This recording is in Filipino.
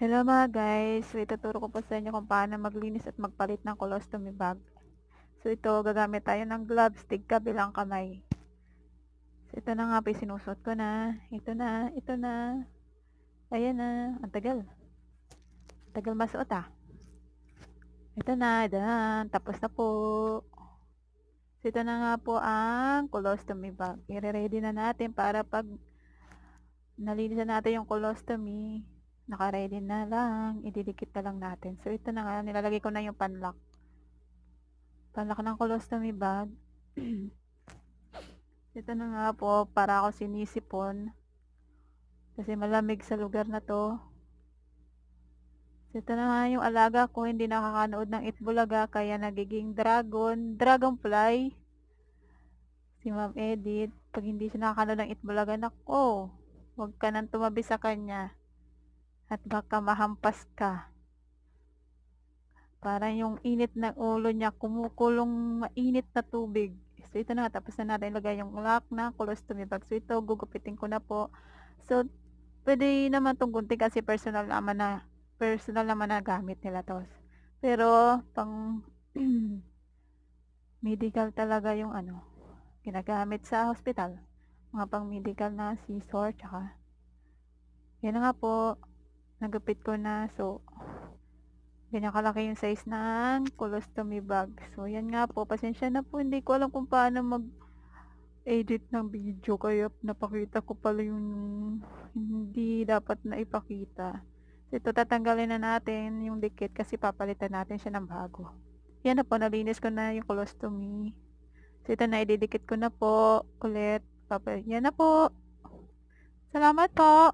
Hello mga guys, so ituturo ko po sa inyo kung paano maglinis at magpalit ng colostomy bag. So ito, gagamit tayo ng gloves, tigkabilang kamay. So ito na nga po, sinusot ko na. Ito na. Ayan na, ang tagal. Tagal masuot ah. Ito na, tapos na po. So ito na nga po ang colostomy bag. I-ready na natin para pag nalinisan natin yung colostomy, naka-ready na lang, ididikit na lang natin. So ito na nga, nilalagay ko na yung panlock. Panlock ng colostomy bag. Ito na nga po, para ako sinisipon. Kasi malamig sa lugar na to. Ito na nga yung alaga ko, hindi nakakanood ng Itbulaga, kaya nagiging dragonfly. Si Ma'am Edith, pag hindi siya nakakanood ng Itbulaga, nako, huwag ka nang tumabi sa kanya. At baka mahampas ka. Parang yung init ng ulo niya, kumukulong mainit na tubig. So ito na, tapos na natin ilagay yung lock na colostomy bag. So ito, gugupitin ko na po. So, pwede naman 'tong gunting kasi personal naman na gamit nila 'to. Pero pang medical talaga yung ano, ginagamit sa hospital. Mga pang medical na scissor, tsaka yan na nga po, nagupit ko na. So, ganyan kalaki yung size ng colostomy bag. So, yan nga po, pasensya na po, hindi ko alam kung paano mag-edit ng video, kaya napakita ko pala yung hindi dapat na ipakita. So, ito tatanggalin na natin yung dikit kasi papalitan natin siya ng bago. Yan na po, nalinis ko na yung colostomy. So, ito na, ididikit ko na po ulit. Yan na po. Salamat po.